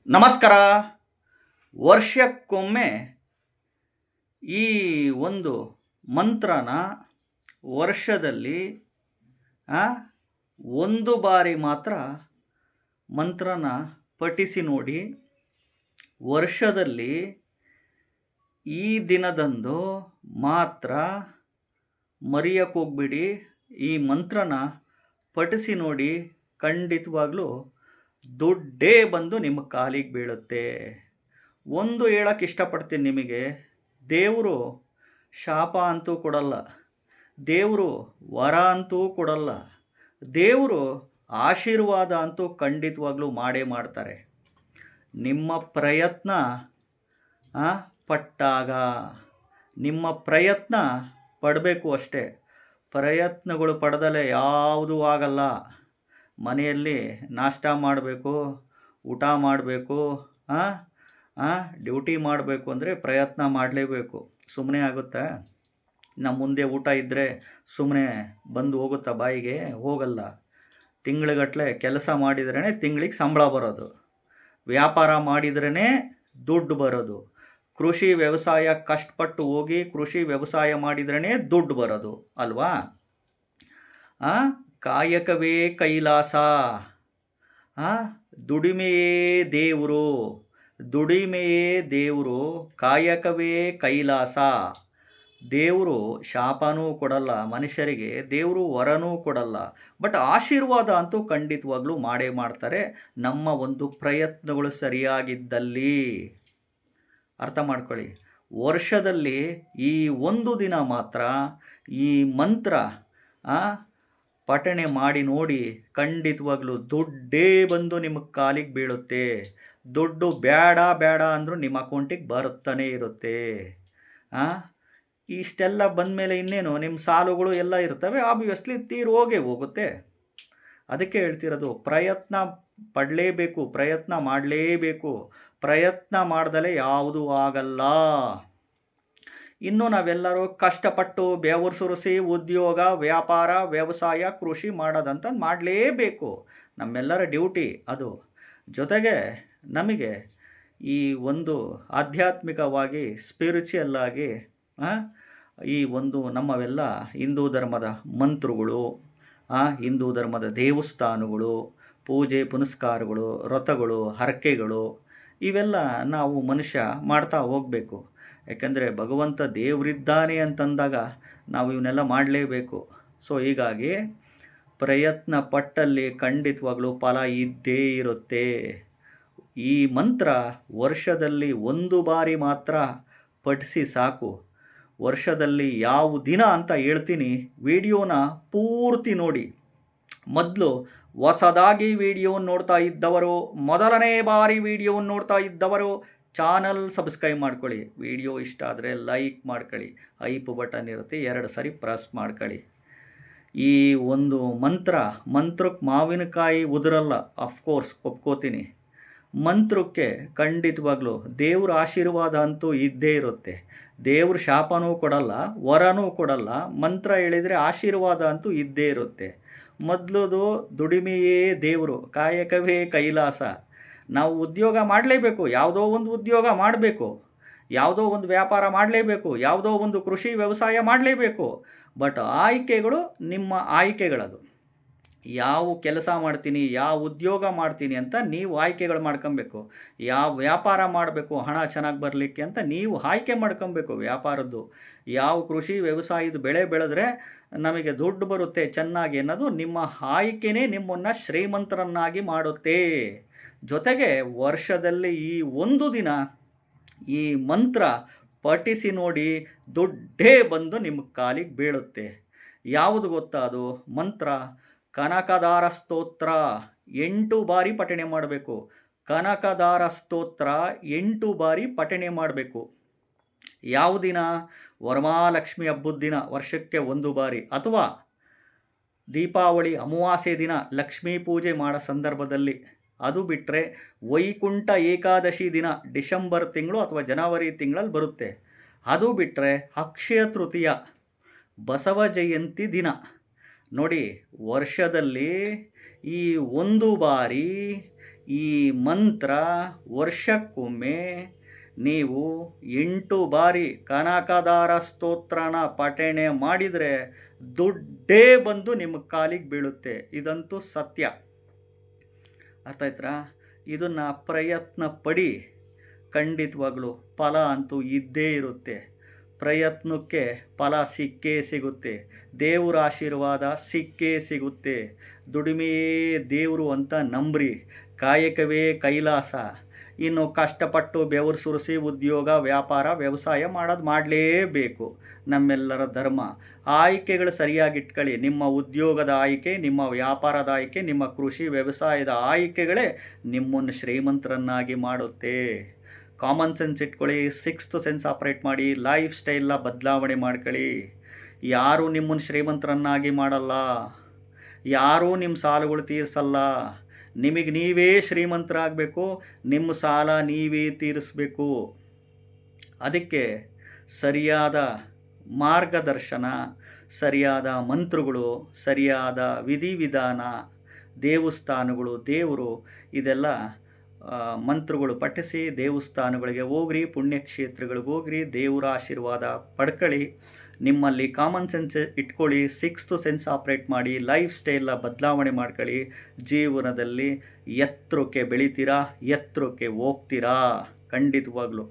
ನಮಸ್ಕಾರ. ವರ್ಷಕ್ಕೊಮ್ಮೆ ಈ ಒಂದು ಮಂತ್ರನ ವರ್ಷದಲ್ಲಿ ಆ, ಒಂದು ಬಾರಿ ಮಾತ್ರ ಮಂತ್ರನ ಪಠಿಸಿ ನೋಡಿ. ವರ್ಷದಲ್ಲಿ ಈ ದಿನದಂದು ಮಾತ್ರ ಮರೆಯೋಕ್ಕೆ ಹೋಗ್ಬಿಡಿ. ಈ ಮಂತ್ರನ ಪಠಿಸಿ ನೋಡಿ, ಖಂಡಿತವಾಗ್ಲೂ ದುಡ್ಡೇ ಬಂದು ನಿಮ್ಮ ಕಾಲಿಗೆ ಬೀಳುತ್ತೆ. ಒಂದು ಹೇಳಕ್ಕೆ ಇಷ್ಟಪಡ್ತೀನಿ ನಿಮಗೆ, ದೇವರು ಶಾಪ ಅಂತೂ ಕೊಡಲ್ಲ, ದೇವರು ವರ ಅಂತೂ ಕೊಡಲ್ಲ, ದೇವರು ಆಶೀರ್ವಾದ ಅಂತೂ ಖಂಡಿತವಾಗ್ಲೂ ಮಾಡೇ ಮಾಡ್ತಾರೆ. ನಿಮ್ಮ ಪ್ರಯತ್ನ ಪಟ್ಟಾಗ, ನಿಮ್ಮ ಪ್ರಯತ್ನ ಪಡಬೇಕು ಅಷ್ಟೇ. ಪ್ರಯತ್ನಗಳು ಪಡೆದಲೇ ಯಾವುದೂ ಆಗಲ್ಲ. ಮನೆಯಲ್ಲಿ ನಾಷ್ಟ ಮಾಡಬೇಕು, ಊಟ ಮಾಡಬೇಕು, ಡ್ಯೂಟಿ ಮಾಡಬೇಕು ಅಂದರೆ ಪ್ರಯತ್ನ ಮಾಡಲೇಬೇಕು. ಸುಮ್ಮನೆ ಆಗುತ್ತಾ? ನಮ್ಮ ಮುಂದೆ ಊಟ ಇದ್ದರೆ ಸುಮ್ಮನೆ ಬಂದು ಹೋಗುತ್ತಾ ಬಾಯಿಗೆ? ಹೋಗಲ್ಲ. ತಿಂಗಳುಗಟ್ಟಲೆ ಕೆಲಸ ಮಾಡಿದ್ರೇ ತಿಂಗಳಿಗೆ ಸಂಬಳ ಬರೋದು, ವ್ಯಾಪಾರ ಮಾಡಿದ್ರೇ ದುಡ್ಡು ಬರೋದು, ಕೃಷಿ ವ್ಯವಸಾಯ ಕಷ್ಟಪಟ್ಟು ಹೋಗಿ ಕೃಷಿ ವ್ಯವಸಾಯ ಮಾಡಿದ್ರೇ ದುಡ್ಡು ಬರೋದು ಅಲ್ವಾ? ಕಾಯಕವೇ ಕೈಲಾಸ, ದುಡಿಮೆಯೇ ದೇವರು, ದುಡಿಮೆಯೇ ದೇವರು, ಕಾಯಕವೇ ಕೈಲಾಸ. ದೇವರು ಶಾಪನೂ ಕೊಡಲ್ಲ ಮನುಷ್ಯರಿಗೆ, ದೇವರು ವರನೂ ಕೊಡಲ್ಲ, ಬಟ್ ಆಶೀರ್ವಾದ ಅಂತೂ ಖಂಡಿತವಾಗ್ಲೂ ಮಾಡೇ ಮಾಡ್ತಾರೆ, ನಮ್ಮ ಒಂದು ಪ್ರಯತ್ನಗಳು ಸರಿಯಾಗಿದ್ದಲ್ಲಿ. ಅರ್ಥ ಮಾಡ್ಕೊಳ್ಳಿ. ವರ್ಷದಲ್ಲಿ ಈ ಒಂದು ದಿನ ಮಾತ್ರ ಈ ಮಂತ್ರ ಪಠಣೆ ಮಾಡಿ ನೋಡಿ, ಖಂಡಿತವಾಗ್ಲೂ ದುಡ್ಡೇ ಬಂದು ನಿಮಗೆ ಕಾಲಿಗೆ ಬೀಳುತ್ತೆ. ದುಡ್ಡು ಬೇಡ ಬೇಡ ಅಂದರೂ ನಿಮ್ಮ ಅಕೌಂಟಿಗೆ ಬರುತ್ತಾನೆ ಇರುತ್ತೆ. ಇಷ್ಟೆಲ್ಲ ಬಂದಮೇಲೆ ಇನ್ನೇನು ನಿಮ್ಮ ಸಾಲುಗಳು ಎಲ್ಲ ಇರ್ತವೆ, ಆಬ್ವಿಯಸ್ಲಿ ಹೋಗೇ ಹೋಗುತ್ತೆ. ಅದಕ್ಕೆ ಹೇಳ್ತಿರೋದು, ಪ್ರಯತ್ನ ಪಡಲೇಬೇಕು, ಪ್ರಯತ್ನ ಮಾಡಲೇಬೇಕು. ಪ್ರಯತ್ನ ಮಾಡ್ದಲೇ ಯಾವುದೂ ಆಗಲ್ಲ. ಇನ್ನು ನಾವೆಲ್ಲರೂ ಕಷ್ಟಪಟ್ಟು ಬೆವರು ಸುರಿಸಿ ಉದ್ಯೋಗ, ವ್ಯಾಪಾರ, ವ್ಯವಸಾಯ, ಕೃಷಿ ಮಾಡೋದಂತ ಮಾಡಲೇಬೇಕು. ನಮ್ಮೆಲ್ಲರ ಡ್ಯೂಟಿ ಅದು. ಜೊತೆಗೆ ನಮಗೆ ಈ ಒಂದು ಆಧ್ಯಾತ್ಮಿಕವಾಗಿ ಸ್ಪಿರಿಚುವಲ್ ಆಗಿ ಈ ಒಂದು ನಮ್ಮವೆಲ್ಲ ಹಿಂದೂ ಧರ್ಮದ ಮಂತ್ರಗಳು, ಹಿಂದೂ ಧರ್ಮದ ದೇವಸ್ಥಾನಗಳು, ಪೂಜೆ ಪುನಸ್ಕಾರಗಳು, ವ್ರತಗಳು, ಹರಕೆಗಳು, ಇವೆಲ್ಲ ನಾವು ಮನುಷ್ಯ ಮಾಡ್ತಾ ಹೋಗಬೇಕು. ಯಾಕೆಂದರೆ ಭಗವಂತ ದೇವರಿದ್ದಾನೆ ಅಂತಂದಾಗ ನಾವು ಇವನ್ನೆಲ್ಲ ಮಾಡಲೇಬೇಕು. ಸೊ ಹೀಗಾಗಿ ಪ್ರಯತ್ನ ಪಟ್ಟಲ್ಲಿ ಖಂಡಿತವಾಗ್ಲೂ ಫಲ ಇದ್ದೇ ಇರುತ್ತೆ. ಈ ಮಂತ್ರ ವರ್ಷದಲ್ಲಿ ಒಂದು ಬಾರಿ ಮಾತ್ರ ಪಠಿಸಿ ಸಾಕು. ವರ್ಷದಲ್ಲಿ ಯಾವ ದಿನ ಅಂತ ಹೇಳ್ತೀನಿ, ವಿಡಿಯೋನ ಪೂರ್ತಿ ನೋಡಿ. ಮೊದಲು ಹೊಸದಾಗಿ ವಿಡಿಯೋವನ್ನು ನೋಡ್ತಾ ಇದ್ದವರು, ಮೊದಲನೇ ಬಾರಿ ವಿಡಿಯೋವನ್ನು ನೋಡ್ತಾ ಇದ್ದವರು ಚಾನಲ್ ಸಬ್ಸ್ಕ್ರೈಬ್ ಮಾಡ್ಕೊಳ್ಳಿ. ವಿಡಿಯೋ ಇಷ್ಟ ಆದರೆ ಲೈಕ್ ಮಾಡ್ಕೊಳ್ಳಿ, ಐಪ್ ಬಟನ್ ಇರುತ್ತೆ 2 ಸರಿ ಪ್ರೆಸ್ ಮಾಡ್ಕೊಳ್ಳಿ. ಈ ಒಂದು ಮಂತ್ರಕ್ಕೆ ಮಾವಿನಕಾಯಿ ಉದುರಲ್ಲ, ಅಫ್ಕೋರ್ಸ್ ಒಪ್ಕೋತೀನಿ. ಮಂತ್ರಕ್ಕೆ ಖಂಡಿತವಾಗ್ಲೂ ದೇವ್ರ ಆಶೀರ್ವಾದ ಅಂತೂ ಇದ್ದೇ ಇರುತ್ತೆ. ದೇವ್ರ ಶಾಪನೂ ಕೊಡಲ್ಲ, ವರನೂ ಕೊಡಲ್ಲ. ಮಂತ್ರ ಹೇಳಿದರೆ ಆಶೀರ್ವಾದ ಅಂತೂ ಇದ್ದೇ ಇರುತ್ತೆ. ಮೊದಲದು ದುಡಿಮೆಯೇ ದೇವರು, ಕಾಯಕವೇ ಕೈಲಾಸ. ನಾವು ಉದ್ಯೋಗ ಮಾಡಲೇಬೇಕು, ಯಾವುದೋ ಒಂದು ಉದ್ಯೋಗ ಮಾಡಬೇಕು, ಯಾವುದೋ ಒಂದು ವ್ಯಾಪಾರ ಮಾಡಲೇಬೇಕು, ಯಾವುದೋ ಒಂದು ಕೃಷಿ ವ್ಯವಸಾಯ ಮಾಡಲೇಬೇಕು. ಬಟ್ ಆಯ್ಕೆಗಳು ನಿಮ್ಮ ಆಯ್ಕೆಗಳದು. ಯಾವ ಕೆಲಸ ಮಾಡ್ತೀನಿ, ಯಾವ ಉದ್ಯೋಗ ಮಾಡ್ತೀನಿ ಅಂತ ನೀವು ಆಯ್ಕೆಗಳು ಮಾಡ್ಕೊಬೇಕು. ಯಾವ ವ್ಯಾಪಾರ ಮಾಡಬೇಕು ಹಣ ಚೆನ್ನಾಗಿ ಬರಲಿಕ್ಕೆ ಅಂತ ನೀವು ಆಯ್ಕೆ ಮಾಡ್ಕೊಬೇಕು ವ್ಯಾಪಾರದ್ದು. ಯಾವ ಕೃಷಿ ವ್ಯವಸಾಯದ ಬೆಳೆ ಬೆಳೆದ್ರೆ ನಮಗೆ ದುಡ್ಡು ಬರುತ್ತೆ ಚೆನ್ನಾಗಿ ಅನ್ನೋದು ನಿಮ್ಮ ಆಯ್ಕೆನೇ ನಿಮ್ಮನ್ನು ಶ್ರೀಮಂತರನ್ನಾಗಿ ಮಾಡುತ್ತೆ. ಜೊತೆಗೆ ವರ್ಷದಲ್ಲಿ ಈ ಒಂದು ದಿನ ಈ ಮಂತ್ರ ಪಠಿಸಿ ನೋಡಿ, ದುಡ್ಡೇ ಬಂದು ನಿಮ್ಮ ಕಾಲಿಗೆ ಬೀಳುತ್ತೆ. ಯಾವುದು ಗೊತ್ತಾ ಅದು ಮಂತ್ರ? ಕನಕದಾರ ಸ್ತೋತ್ರ 8 ಬಾರಿ ಪಠಣೆ ಮಾಡಬೇಕು. ಕನಕದಾರ ಸ್ತೋತ್ರ 8 ಬಾರಿ ಪಠಣೆ ಮಾಡಬೇಕು. ಯಾವ ದಿನ? ವರಮಹಾಲಕ್ಷ್ಮಿ ಹಬ್ಬದ ದಿನ, ವರ್ಷಕ್ಕೆ 1 ಬಾರಿ, ಅಥವಾ ದೀಪಾವಳಿ ಅಮಾವಾಸ್ಯೆ ದಿನ ಲಕ್ಷ್ಮೀ ಪೂಜೆ ಮಾಡೋ ಸಂದರ್ಭದಲ್ಲಿ. ಅದು ಬಿಟ್ಟರೆ ವೈಕುಂಠ ಏಕಾದಶಿ ದಿನ ಡಿಸೆಂಬರ್ ತಿಂಗಳು ಅಥವಾ ಜನವರಿ ತಿಂಗಳಲ್ಲಿ ಬರುತ್ತೆ. ಅದು ಬಿಟ್ಟರೆ ಅಕ್ಷಯ ತೃತೀಯ, ಬಸವ ಜಯಂತಿ ದಿನ. ನೋಡಿ, ವರ್ಷದಲ್ಲಿ ಈ ಒಂದು ಬಾರಿ ಈ ಮಂತ್ರ ವರ್ಷಕ್ಕೊಮ್ಮೆ ನೀವು 8 ಬಾರಿ ಕನಕದಾರ ಸ್ತೋತ್ರನ ಪಠಣೆ ಮಾಡಿದರೆ ದುಡ್ಡೇ ಬಂದು ನಿಮ್ಮ ಕಾಲಿಗೆ ಬೀಳುತ್ತೆ. ಇದಂತೂ ಸತ್ಯ. ಅರ್ಥ ಆಯ್ತಾ? ಇದನ್ನು ಪ್ರಯತ್ನ ಪಡಿ, ಖಂಡಿತವಾಗ್ಲೂ ಫಲ ಅಂತೂ ಇದ್ದೇ ಇರುತ್ತೆ. ಪ್ರಯತ್ನಕ್ಕೆ ಫಲ ಸಿಕ್ಕೇ ಸಿಗುತ್ತೆ. ದೇವರ ಆಶೀರ್ವಾದ ಸಿಕ್ಕೇ ಸಿಗುತ್ತೆ. ದುಡಿಮೆಯೇ ದೇವರು ಅಂತ ನಂಬ್ರಿ. ಕಾಯಕವೇ ಕೈಲಾಸ. ಇನ್ನು ಕಷ್ಟಪಟ್ಟು ಬೆವರು ಸುರಿಸಿ ಉದ್ಯೋಗ, ವ್ಯಾಪಾರ, ವ್ಯವಸಾಯ ಮಾಡೋದು ಮಾಡಲೇಬೇಕು. ನಮ್ಮೆಲ್ಲರ ಧರ್ಮ. ಆಯ್ಕೆಗಳು ಸರಿಯಾಗಿ ಇಟ್ಕೊಳ್ಳಿ. ನಿಮ್ಮ ಉದ್ಯೋಗದ ಆಯ್ಕೆ, ನಿಮ್ಮ ವ್ಯಾಪಾರದ ಆಯ್ಕೆ, ನಿಮ್ಮ ಕೃಷಿ ವ್ಯವಸಾಯದ ಆಯ್ಕೆಗಳೇ ನಿಮ್ಮನ್ನು ಶ್ರೀಮಂತರನ್ನಾಗಿ ಮಾಡುತ್ತೆ. ಕಾಮನ್ ಸೆನ್ಸ್ ಇಟ್ಕೊಳ್ಳಿ, ಸಿಕ್ಸ್ತ್ ಸೆನ್ಸ್ ಆಪ್ರೇಟ್ ಮಾಡಿ, ಲೈಫ್ ಸ್ಟೈಲ್ನ ಬದಲಾವಣೆ ಮಾಡ್ಕೊಳ್ಳಿ. ಯಾರೂ ನಿಮ್ಮನ್ನು ಶ್ರೀಮಂತರನ್ನಾಗಿ ಮಾಡಲ್ಲ, ಯಾರೂ ನಿಮ್ಮ ಸಾಲಗಳು ತೀರಿಸಲ್ಲ. ನಿಮಗೆ ನೀವೇ ಶ್ರೀಮಂತರಾಗಬೇಕು, ನಿಮ್ಮ ಸಾಲ ನೀವೇ ತೀರಿಸಬೇಕು. ಅದಕ್ಕೆ ಸರಿಯಾದ ಮಾರ್ಗದರ್ಶನ, ಸರಿಯಾದ ಮಂತ್ರಗಳು, ಸರಿಯಾದ ವಿಧಿವಿಧಾನ, ದೇವಸ್ಥಾನಗಳು, ದೇವರು, ಇದೆಲ್ಲ ಮಂತ್ರಗಳು ಪಠಿಸಿ ದೇವಸ್ಥಾನಗಳಿಗೆ ಹೋಗ್ರಿ, ಪುಣ್ಯಕ್ಷೇತ್ರಗಳಿಗೆ ಹೋಗ್ರಿ, ದೇವರ ಆಶೀರ್ವಾದ ಪಡ್ಕೊಳ್ಳಿ. ನಿಮ್ಮಲ್ಲಿ ಕಾಮನ್ ಸೆನ್ಸ್ ಇಟ್ಕೊಳ್ಳಿ, ಸಿಕ್ಸ್ತ್ ಸೆನ್ಸ್ ಆಪ್ರೇಟ್ ಮಾಡಿ, ಲೈಫ್ ಸ್ಟೈಲ್ನ ಬದಲಾವಣೆ ಮಾಡ್ಕೊಳ್ಳಿ. ಜೀವನದಲ್ಲಿ ಎತ್ತರಕ್ಕೆ ಬೆಳಿತೀರಾ, ಎತ್ತರಕ್ಕೆ ಹೋಗ್ತೀರಾ ಖಂಡಿತವಾಗ್ಲೂ.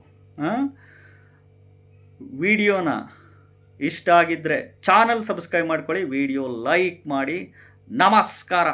ವಿಡಿಯೋನ ಇಷ್ಟ ಆಗಿದ್ದರೆ ಚಾನಲ್ ಸಬ್ಸ್ಕ್ರೈಬ್ ಮಾಡ್ಕೊಳ್ಳಿ, ವಿಡಿಯೋ ಲೈಕ್ ಮಾಡಿ. ನಮಸ್ಕಾರ.